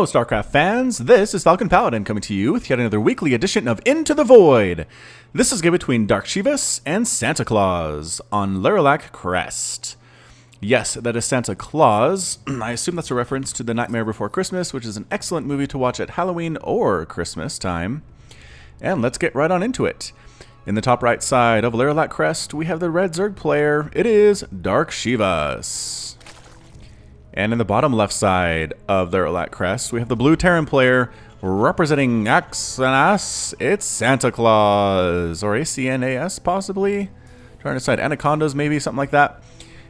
Hello StarCraft fans, this is Falcon Paladin coming to you with yet another weekly edition of Into the Void. This is a game between darkchivas and SantaCLAWS on Lerilak Crest. Yes, that is SantaCLAWS. I assume that's a reference to The Nightmare Before Christmas, which is an excellent movie to watch at Halloween or Christmas time. And let's get right on into it. In the top right side of Lerilak Crest, we have the red Zerg player. It is darkchivas. And in the bottom left side of the Lerilak Crest, we have the blue Terran player representing Axanas. It's SantaCLAWS, or ACNAS possibly. Trying to decide Anacondas, maybe, something like that.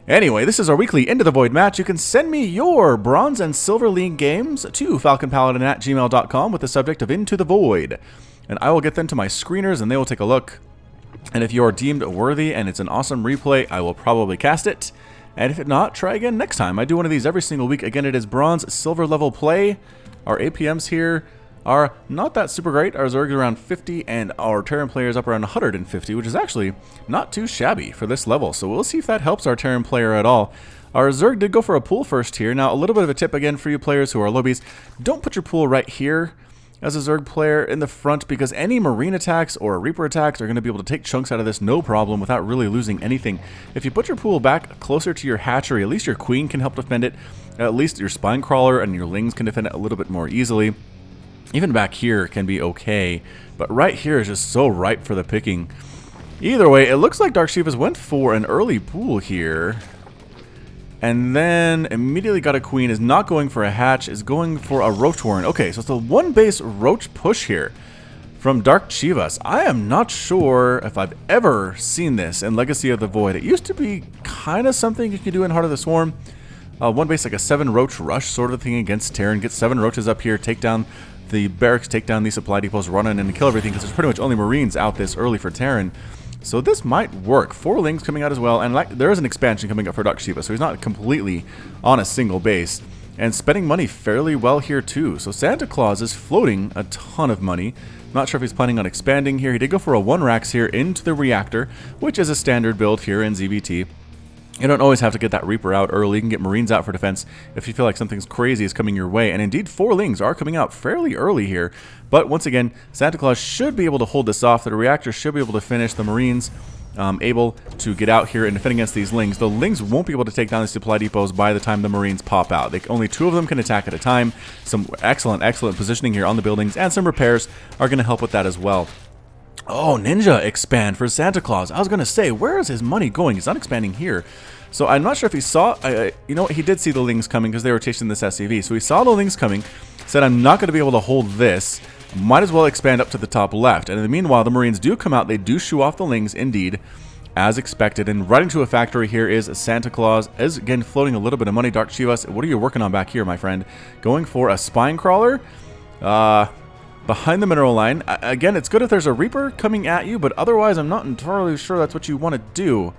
Anyway, this is our weekly Into the Void match. You can send me your Bronze and Silver League games to falconpaladin@gmail.com with the subject of Into the Void. And I will get them to my screeners and they will take a look. And if you are deemed worthy and it's an awesome replay, I will probably cast it. And if not, try again next time. I do one of these every single week. Again, it is bronze, silver level play. Our APMs here are not that super great. Our Zerg is around 50 and our Terran player is up around 150, which is actually not too shabby for this level. So we'll see if that helps our Terran player at all. Our Zerg did go for a pool first here. Now, a little bit of a tip again for you players who are lobbies. Don't put your pool right here as a Zerg player in the front, because any Marine attacks or Reaper attacks are going to be able to take chunks out of this no problem without really losing anything. If you put your pool back closer to your hatchery, at least your Queen can help defend it. At least your Spine Crawler and your Lings can defend it a little bit more easily. Even back here can be okay, but right here is just so ripe for the picking. Either way, it looks like darkchivas went for an early pool here. And then immediately got a Queen, is not going for a hatch, is going for a Roach Warren. Okay, so it's a one base Roach push here from darkchivas. I am not sure if I've ever seen this in Legacy of the Void. It used to be kind of something you could do in Heart of the Swarm. One base, like a 7 Roach rush sort of thing against Terran. Get 7 Roaches up here, take down the barracks, take down these supply depots, run in and kill everything, because there's pretty much only Marines out this early for Terran. So this might work. 4 Lings coming out as well, and there is an expansion coming up for darkchivas, so he's not completely on a single base. And spending money fairly well here too. So SantaCLAWS is floating a ton of money. Not sure if he's planning on expanding here. He did go for a 1 Rax here into the reactor, which is a standard build here in ZVT. You don't always have to get that Reaper out early. You can get Marines out for defense if you feel like something's crazy is coming your way. And indeed, 4 Lings are coming out fairly early here. But once again, SantaCLAWS should be able to hold this off. The reactor should be able to finish. The Marines able to get out here and defend against these Lings. The Lings won't be able to take down the supply depots by the time the Marines pop out. Only 2 of them can attack at a time. Some excellent positioning here on the buildings, and some repairs are going to help with that as well. Oh, Ninja expand for SantaCLAWS. I was going to say, where is his money going? He's not expanding here. So I'm not sure if he saw, you know what, he did see the Lings coming because they were chasing this SCV. So he saw the Lings coming, said, I'm not going to be able to hold this. Might as well expand up to the top left. And in the meanwhile, the Marines do come out. They do shoo off the Lings, indeed, as expected. And right into a factory here is SantaCLAWS. Is again floating a little bit of money. darkchivas, what are you working on back here, my friend? Going for a Spine Crawler. Behind the mineral line. Again, it's good if there's a Reaper coming at you, but otherwise I'm not entirely sure that's what you want to do.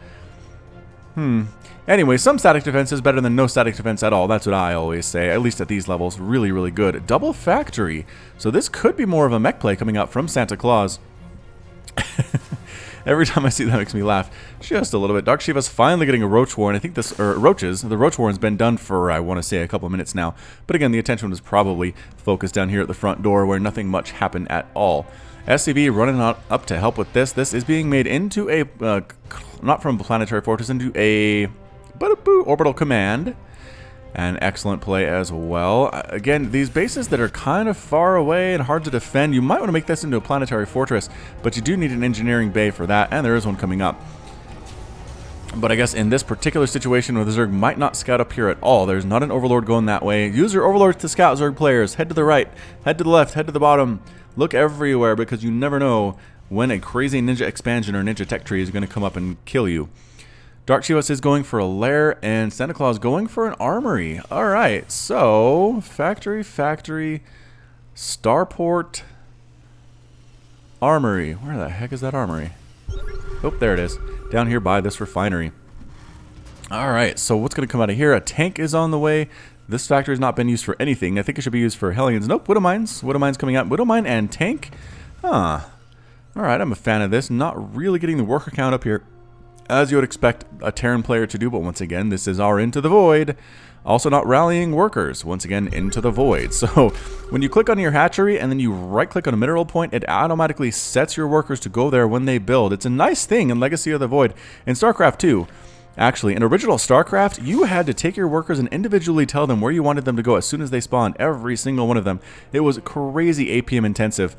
Anyway, some static defense is better than no static defense at all. That's what I always say, at least at these levels. Really, really good. Double factory. So this could be more of a mech play coming out from SantaCLAWS. Every time I see that makes me laugh just a little bit. darkchivas finally getting a Roach Warren. I think this, Roaches, the Roach Warren's been done for, I want to say, a couple of minutes now. But again, the attention was probably focused down here at the front door where nothing much happened at all. SCV running up to help with this. This is being made into a, not from Planetary Fortress, into a orbital command. An excellent play as well. Again, these bases that are kind of far away and hard to defend, you might want to make this into a planetary fortress, but you do need an engineering bay for that, and there is one coming up. But I guess in this particular situation where the Zerg might not scout up here at all, there's not an Overlord going that way. Use your Overlords to scout, Zerg players. Head to the right, head to the left, head to the bottom. Look everywhere, because you never know when a crazy ninja expansion or ninja tech tree is going to come up and kill you. darkchivas is going for a lair, and SantaCLAWS going for an armory. Alright, so factory, starport, armory. Where the heck is that armory? Oh, there it is. Down here by this refinery. Alright, so what's going to come out of here? A tank is on the way. This factory has not been used for anything. I think it should be used for Hellions. Nope, Widow Mines. Widow Mines coming out. Widow Mine and tank? Huh. Alright, I'm a fan of this. Not really getting the worker count up here as you would expect a Terran player to do, but once again, this is our Into the Void. Also not rallying workers, once again, into the void. So when you click on your hatchery and then you right click on a mineral point, it automatically sets your workers to go there when they build. It's a nice thing in Legacy of the Void. In StarCraft 2, actually, in original StarCraft, you had to take your workers and individually tell them where you wanted them to go as soon as they spawned, every single one of them. It was crazy APM intensive.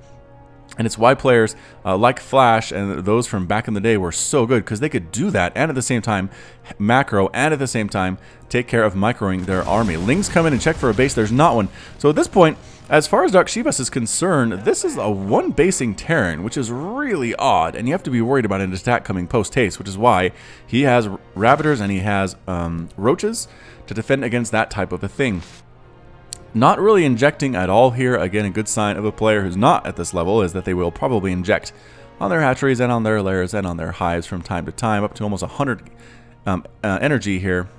And it's why players like Flash and those from back in the day were so good, because they could do that and at the same time macro and at the same time take care of microing their army. Lings come in and check for a base. There's not one. So at this point, as far as darkchivas is concerned, this is a one-basing Terran, which is really odd, and you have to be worried about an attack coming post-haste, which is why he has Ravagers and he has Roaches to defend against that type of a thing. Not really injecting at all here. Again, a good sign of a player who's not at this level is that they will probably inject on their hatcheries and on their lairs and on their hives from time to time, up to almost 100 energy here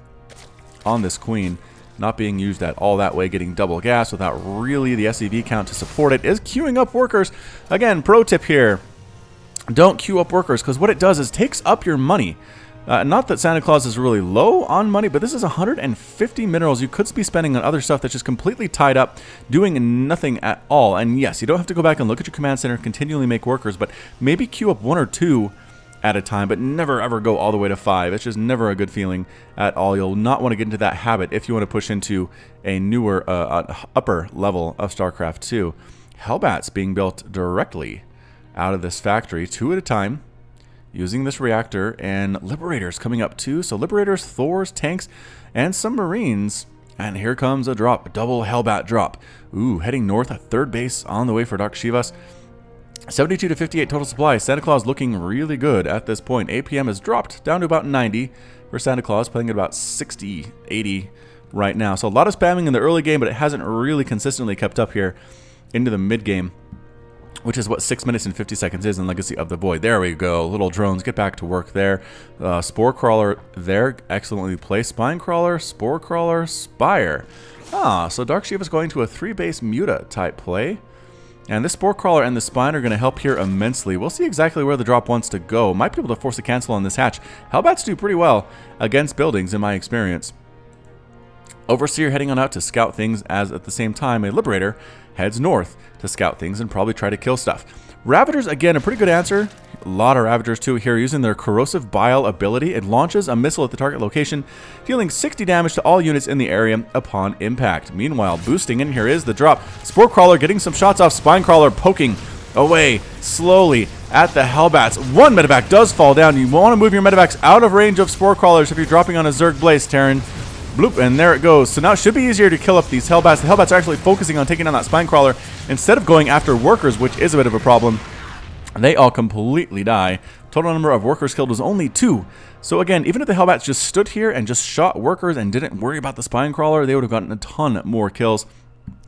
on this queen. Not being used at all that way, getting double gas without really the SEV count to support it. Is queuing up workers. Again, pro tip here, don't queue up workers, because what it does is takes up your money. Not that SantaCLAWS is really low on money, but this is 150 minerals you could be spending on other stuff that's just completely tied up, doing nothing at all. And yes, you don't have to go back and look at your command center, continually make workers, but maybe queue up 1 or 2 at a time, but never ever go all the way to 5. It's just never a good feeling at all. You'll not want to get into that habit if you want to push into a newer, upper level of StarCraft 2. Hellbats being built directly out of this factory, 2 at a time, using this reactor, and Liberators coming up too. So Liberators, Thors, tanks, and some Marines. And here comes a drop, a double Hellbat drop. Ooh, heading north, a 3rd base on the way for darkchivas. 72 to 58 total supply. SantaCLAWS looking really good at this point. APM has dropped down to about 90 for SantaCLAWS, playing at about 60, 80 right now. So a lot of spamming in the early game, but it hasn't really consistently kept up here into the mid game, which is what 6 minutes and 50 seconds is in Legacy of the Void. There we go. Little drones, get back to work there. Spore Crawler there, excellently placed. Spine Crawler, Spore Crawler, Spire. So darkchivas is going to a 3-base Muta type play. And this Spore Crawler and the Spine are going to help here immensely. We'll see exactly where the drop wants to go. Might be able to force a cancel on this hatch. Hellbats do pretty well against buildings in my experience. Overseer heading on out to scout things, as at the same time a Liberator heads north to scout things and probably try to kill stuff. Ravagers, again, a pretty good answer. A lot of Ravagers too here using their Corrosive Bile ability. It launches a missile at the target location, dealing 60 damage to all units in the area upon impact. Meanwhile, boosting in, here is the drop. Spore Crawler getting some shots off. Spine Crawler poking away slowly at the Hellbats. 1 medevac does fall down. You want to move your medevacs out of range of Spore Crawlers if you're dropping on a Zerg Blaze, Terran. Bloop, and there it goes. So now it should be easier to kill up these Hellbats. The Hellbats are actually focusing on taking down that Spine Crawler instead of going after workers, which is a bit of a problem. They all completely die. Total number of workers killed was only 2. So again, even if the Hellbats just stood here and just shot workers and didn't worry about the Spine Crawler, they would have gotten a ton more kills.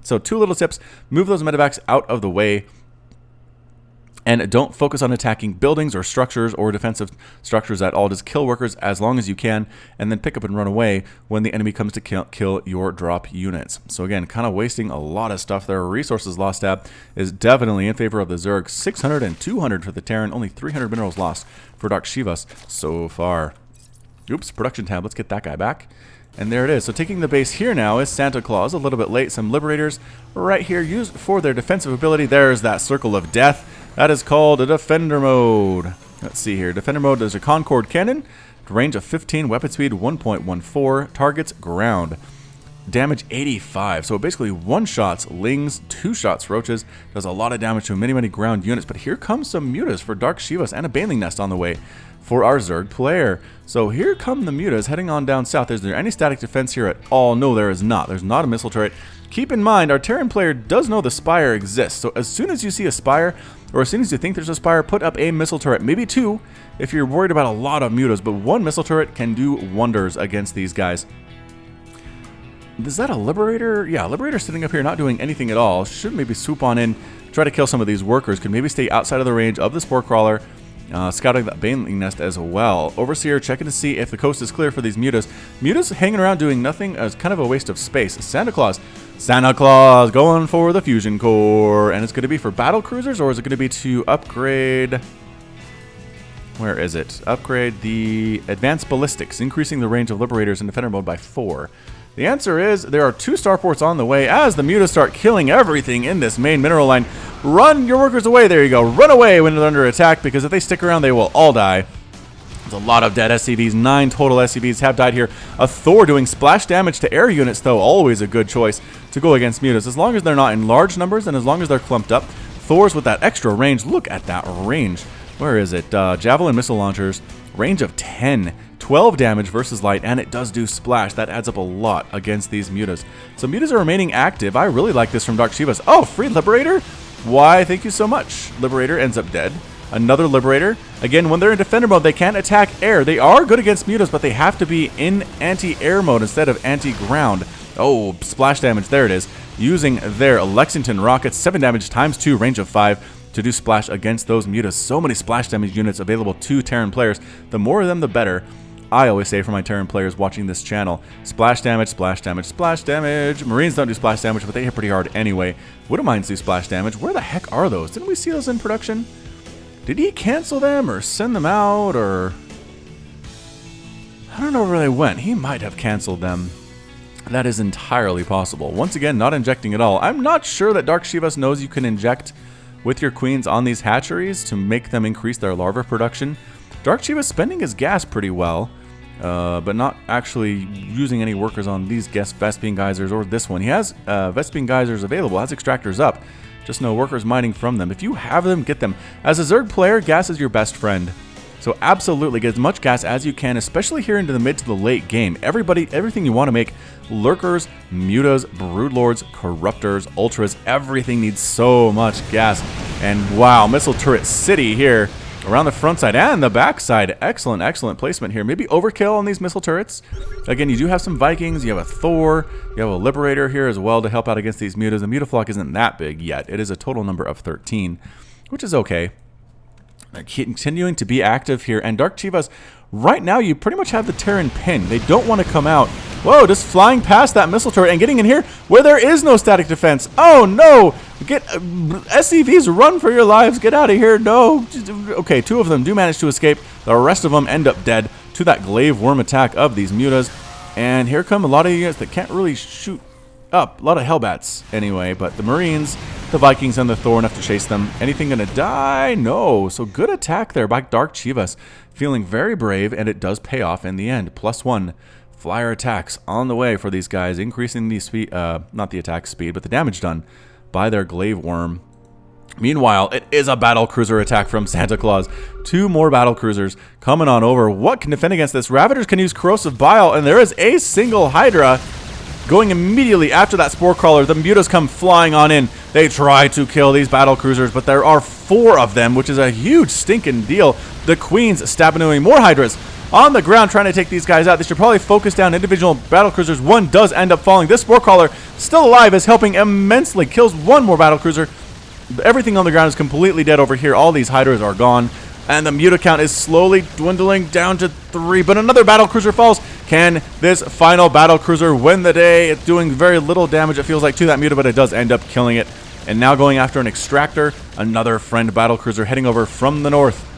So 2 little tips: move those medevacs out of the way. And don't focus on attacking buildings or structures or defensive structures at all. Just kill workers as long as you can, and then pick up and run away when the enemy comes to kill your drop units. So again, kind of wasting a lot of stuff there. Resources lost tab is definitely in favor of the Zerg. 600 and 200 for the Terran. Only 300 minerals lost for darkchivas so far. Oops, production tab. Let's get that guy back. And there it is. So taking the base here now is SantaCLAWS. A little bit late. Some Liberators right here used for their defensive ability. There's that Circle of Death. That is called a Defender Mode. Let's see here. Defender Mode, there's a Concord Cannon. Range of 15. Weapon speed 1.14. Targets ground. Damage 85. So basically 1 shots Lings, 2 shots Roaches. Does a lot of damage to many ground units. But here comes some Mutas for darkchivas and a Baneling Nest on the way for our Zerg player. So here come the Mutas heading on down south. Is there any static defense here at all? No, there is not. There's not a missile turret. Keep in mind, our Terran player does know the Spire exists. So as soon as you see a Spire, or as soon as you think there's a Spire, put up a missile turret. Maybe 2 if you're worried about a lot of Mutas, but 1 missile turret can do wonders against these guys. Is that a Liberator? Yeah, Liberator sitting up here not doing anything at all. Should maybe swoop on in, try to kill some of these workers. Could maybe stay outside of the range of the Spore Crawler. Scouting that Baneling Nest as well. Overseer checking to see if the coast is clear for these Mutas. Mutas hanging around doing nothing is kind of a waste of space. SantaCLAWS going for the Fusion Core. And it's going to be for battle cruisers, or is it going to be to upgrade Where is it? Upgrade the advanced ballistics, increasing the range of liberators in defender mode by 4. The answer is there are 2 starports on the way as the mutas start killing everything in this main mineral line. Run your workers away. There you go. Run away when they're under attack, because if they stick around, they will all die. There's a lot of dead SCVs. 9 total SCVs have died here. A Thor doing splash damage to air units, though, always a good choice to go against mutas. As long as they're not in large numbers and as long as they're clumped up. Thors with that extra range. Look at that range. Where is it? Javelin missile launchers. Range of 10. 12 damage versus light, and it does do splash. That adds up a lot against these mutas. So mutas are remaining active. I really like this from darkchivas. Oh, free Liberator? Why, thank you so much. Liberator ends up dead. Another Liberator. Again, when they're in defender mode, they can't attack air. They are good against mutas, but they have to be in anti-air mode instead of anti-ground. Oh, splash damage. There it is. Using their Lexington rockets. 7 damage times 2, range of 5. To do splash against those mutas. So many splash damage units available to Terran players. The more of them, the better. I always say for my Terran players watching this channel, splash damage, splash damage, splash damage. Marines don't do splash damage, but they hit pretty hard anyway. Widowmines do splash damage. Where the heck are those? Didn't we see those in production? Did he cancel them or send them out, or... I don't know where they went. He might have canceled them. That is entirely possible. Once again, not injecting at all. I'm not sure that darkchivas knows you can inject with your queens on these hatcheries to make them increase their larva production. darkchivas spending his gas pretty well, but not actually using any workers on these Vespene geysers or this one. He has Vespene geysers available, has extractors up, just no workers mining from them. If you have them, get them. As a Zerg player, gas is your best friend. So absolutely get as much gas as you can, especially here into the mid to the late game. Everything you want to make, lurkers, mutas, broodlords, corruptors, ultras, everything needs so much gas. And wow, missile turret city here around the front side and the back side. Excellent, excellent placement here. Maybe overkill on these missile turrets. Again, you do have some Vikings, you have a Thor, you have a Liberator here as well to help out against these mutas. The mutaflock isn't that big yet. It is a total number of 13, which is okay. They're continuing to be active here, and darkchivas, right now you pretty much have the Terran pin. They don't want to come out. Whoa, just flying past that missile turret and getting in here where there is no static defense. Oh no! Get SCVs, run for your lives. Get out of here. No. Okay, 2 of them do manage to escape. The rest of them end up dead to that glaive worm attack of these mutas. And here come a lot of units that can't really shoot up. A lot of Hellbats anyway, but the Marines, the Vikings, and the Thor enough to chase them. Anything gonna die? No. So good attack there by darkchivas. Feeling very brave, and it does pay off in the end. +1 flyer attacks on the way for these guys, increasing the speed, not the attack speed, but the damage done by their glaive worm. Meanwhile, it is a battlecruiser attack from SantaCLAWS. 2 more battlecruisers coming on over. What can defend against this? Ravagers can use corrosive bile, and there is a single Hydra going immediately after that spore crawler. The mutas come flying on in. They try to kill these battlecruisers, but there are 4 of them, which is a huge stinking deal. The queens stabinooing more Hydras on the ground trying to take these guys out. They should probably focus down individual battlecruisers. One does end up falling. This spore crawler, still alive, is helping immensely. Kills 1 more battlecruiser. Everything on the ground is completely dead over here. All these Hydras are gone. And the muta count is slowly dwindling down to 3. But another battlecruiser falls. Can this final battlecruiser win the day? It's doing very little damage, it feels like, to that muta, but it does end up killing it. And now going after an extractor. Another friend battlecruiser heading over from the north.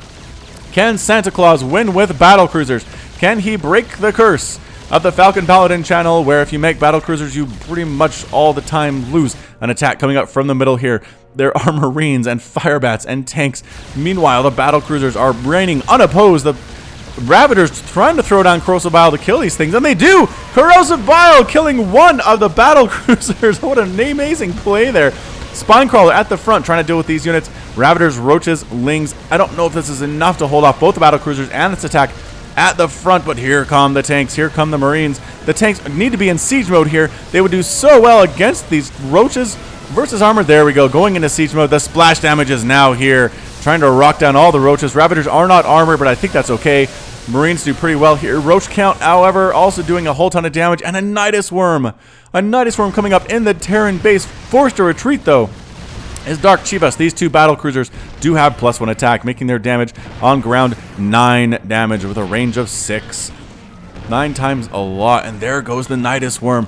Can SantaCLAWS win with battlecruisers? Can he break the curse of the Falcon Paladin channel, where if you make battlecruisers, you pretty much all the time lose? An attack coming up from the middle here. There are Marines and Firebats and tanks. Meanwhile, the battlecruisers are reigning unopposed. The Ravagers trying to throw down corrosive bile to kill these things, and they do! Corrosive bile killing 1 of the battlecruisers. What an amazing play there. Spinecrawler at the front trying to deal with these units. Ravagers, Roaches, Lings. I don't know if this is enough to hold off both the battlecruisers and this attack at the front, but here come the tanks. Here come the Marines. The tanks need to be in siege mode here. They would do so well against these Roaches versus armor. There we go, going into siege mode. The splash damage is now here, trying to rock down all the Roaches. Ravagers are not armored, but I think that's okay. Marines do pretty well here. Roach count, however, also doing a whole ton of damage. And a Nidus Worm. A Nidus Worm coming up in the Terran base. Forced to retreat, though, is darkchivas. These 2 battlecruisers do have +1 attack, making their damage on ground 9 damage with a range of 6. 9 times a lot. And there goes the Nidus Worm.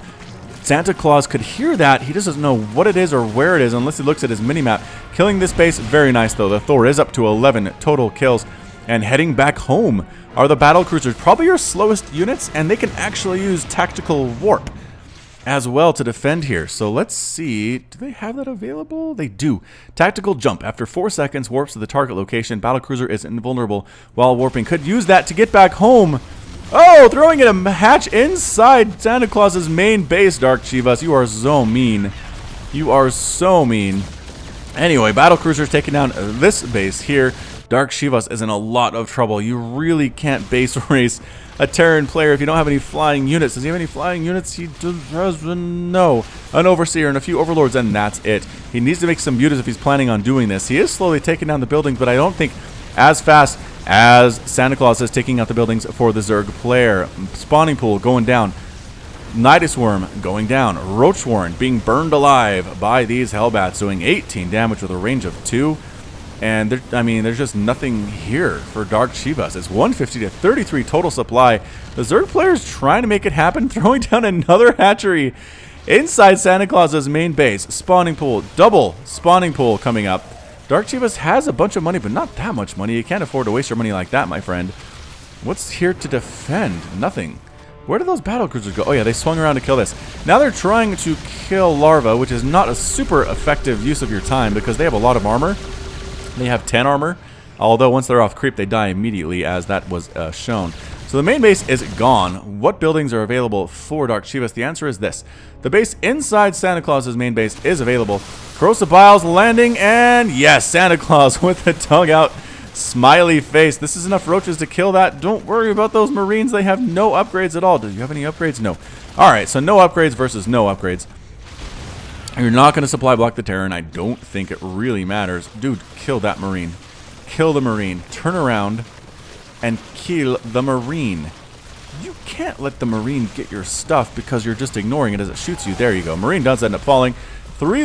SantaCLAWS could hear that. He just doesn't know what it is or where it is unless he looks at his minimap. Killing this base, very nice though. The Thor is up to 11 total kills. And heading back home are the battle cruisers, probably your slowest units, and they can actually use tactical warp as well to defend here. So let's see, do they have that available? They do. Tactical jump. After 4 seconds, warps to the target location. Battle cruiser is invulnerable while warping. Could use that to get back home. Oh, throwing in a hatch inside Santa Claus's main base, Dark Chivas. You are so mean. You are so mean. Anyway, battle cruisers taking down this base here. Dark Chivas is in a lot of trouble. You really can't base race a Terran player if you don't have any flying units. Does he have any flying units? He does no. An Overseer and a few Overlords, and that's it. He needs to make some beauties if he's planning on doing this. He is slowly taking down the buildings, but I don't think as fast as SantaCLAWS is taking out the buildings for the Zerg player. Spawning Pool going down. Nidus Worm going down. Roach Warren being burned alive by these Hellbats, doing 18 damage with a range of 2. And there's just nothing here for Dark Chivas. It's 150 to 33 total supply. The Zerg player's trying to make it happen, throwing down another hatchery inside SantaCLAWS's main base. Spawning Pool, double spawning pool coming up. Dark Chivas has a bunch of money, but not that much money. You can't afford to waste your money like that, my friend. What's here to defend? Nothing. Where did those battle cruisers go? Oh yeah, they swung around to kill this. Now they're trying to kill Larva, which is not a super effective use of your time because they have a lot of armor. They have 10 armor, although once they're off creep, they die immediately, as that was shown. So the main base is gone. What buildings are available for Dark Chivas? The answer is this. The base inside SantaCLAWS's main base is available. Corrosive Biles landing, and yes, SantaCLAWS with the tongue-out smiley face. This is enough roaches to kill that. Don't worry about those Marines. They have no upgrades at all. Do you have any upgrades? No. All right, so no upgrades versus no upgrades. You're not going to supply block the Terran. I don't think it really matters. Dude, kill that Marine. Kill the Marine. Turn around and kill the Marine. You can't let the Marine get your stuff because you're just ignoring it as it shoots you. There you go. Marine does end up falling. 3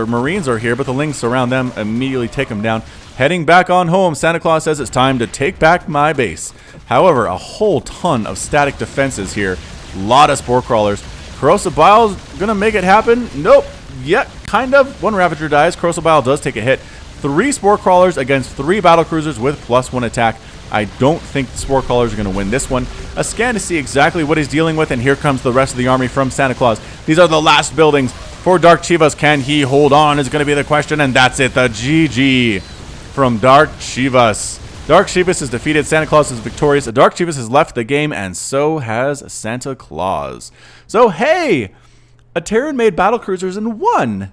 Marines are here, but the Lings surround them, immediately take them down. Heading back on home, SantaCLAWS says it's time to take back my base. However, a whole ton of static defenses here. A lot of Spore Crawlers. Corrosive Bile's gonna make it happen. Nope. Yet, kind of. 1 Ravager dies. Corrosive Bile does take a hit. 3 Spore Crawlers against 3 battle cruisers with +1 attack. I don't think the Spore Crawlers are going to win this one. A scan to see exactly what he's dealing with, and here comes the rest of the army from SantaCLAWS. These are the last buildings for Dark Chivas. Can he hold on is going to be the question, and that's it. The GG from Dark Chivas. Dark Chivas is defeated. SantaCLAWS is victorious. Dark Chivas has left the game, and so has SantaCLAWS. So, hey! A Terran made battle cruisers and won!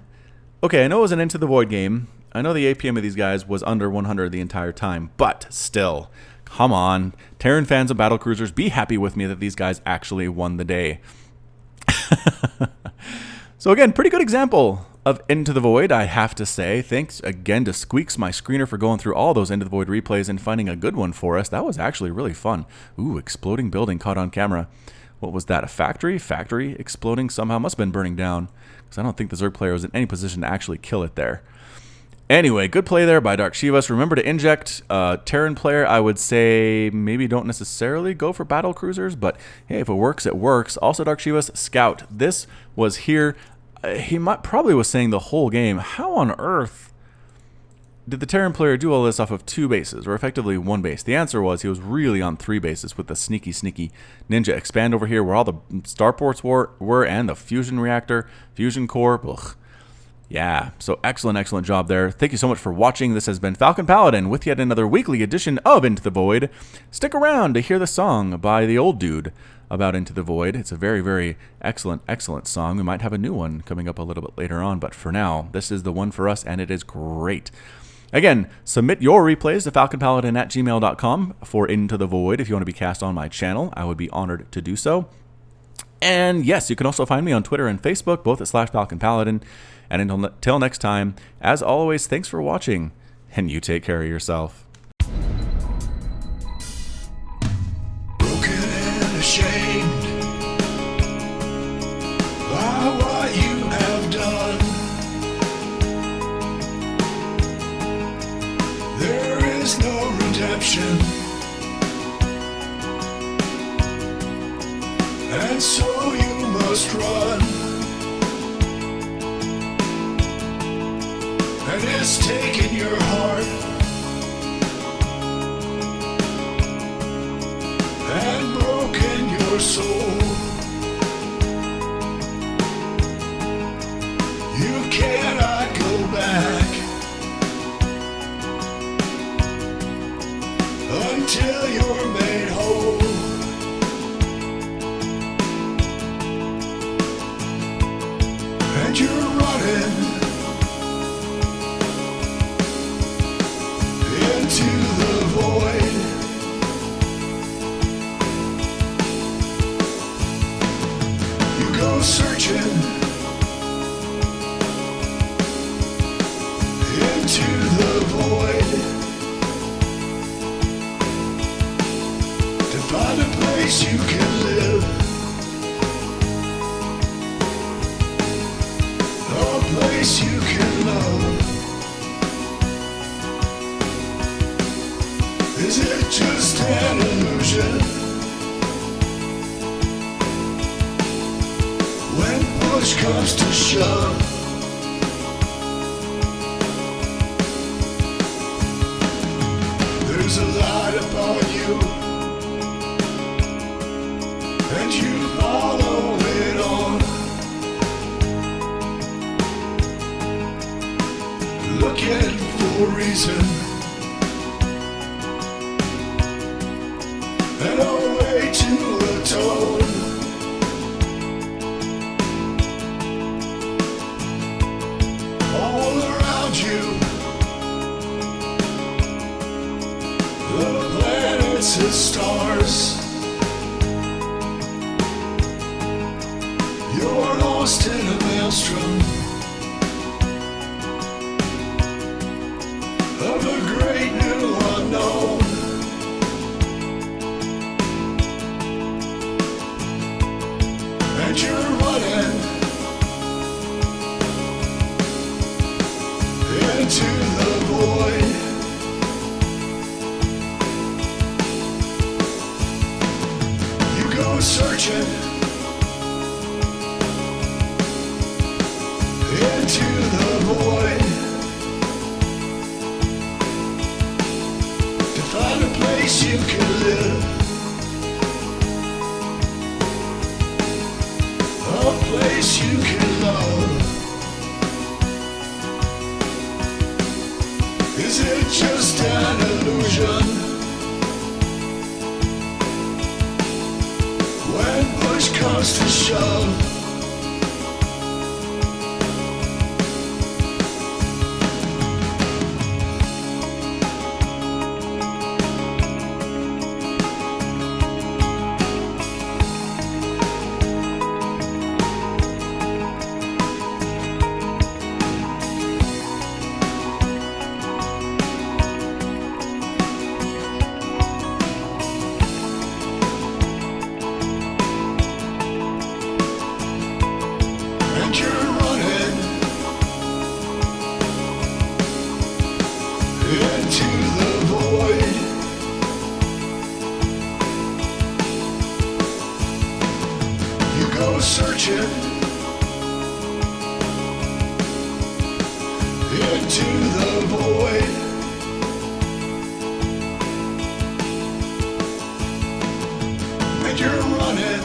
Okay, I know it was an Into the Void game. I know the APM of these guys was under 100 the entire time, but still, come on. Terran fans of battle cruisers, be happy with me that these guys actually won the day. So again, pretty good example of Into the Void, I have to say. Thanks again to Squeaks, my screener, for going through all those Into the Void replays and finding a good one for us. That was actually really fun. Ooh, exploding building caught on camera. What was that, a factory? Factory exploding somehow? Must have been burning down, because I don't think the Zerg player was in any position to actually kill it there. Anyway, good play there by Dark Chivas. Remember to inject Terran player. I would say maybe don't necessarily go for battle cruisers, but hey, if it works, it works. Also, Dark Chivas, Scout. This was here. He probably was saying the whole game, how on earth did the Terran player do all this off of 2 bases, or effectively 1 base? The answer was he was really on 3 bases with the sneaky ninja expand over here where all the starports were and the fusion reactor, fusion core. Ugh. Yeah, so excellent job there. Thank you so much for watching. This has been Falcon Paladin with yet another weekly edition of Into the Void. Stick around to hear the song by the old dude about Into the Void. It's a very excellent song. We might have a new one coming up a little bit later on, but for now, this is the one for us, and it is great. Again, submit your replays to falconpaladin@gmail.com for Into the Void if you want to be cast on my channel. I would be honored to do so. And yes, you can also find me on Twitter and Facebook, both at /FalconPaladin. And until next time, as always, thanks for watching, and you take care of yourself. Broken and ashamed by what you have done. There is no redemption, and so you must run. And it's taken your heart go searching into the void to find a place you can live, a place you can love. Is it just an illusion? When push comes to shove, there's a light upon you, and you follow it on. Looking for a reason and a way to atone. All around you, the planets and stars. You're lost in a maelstrom of a great new unknown. And you're running into the void. You go searching into the void to find a place you can live, a place you can love. Is it just an illusion? When push comes to shove, and you're running into the void. You go searching into the void. And you're running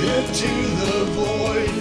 into the void.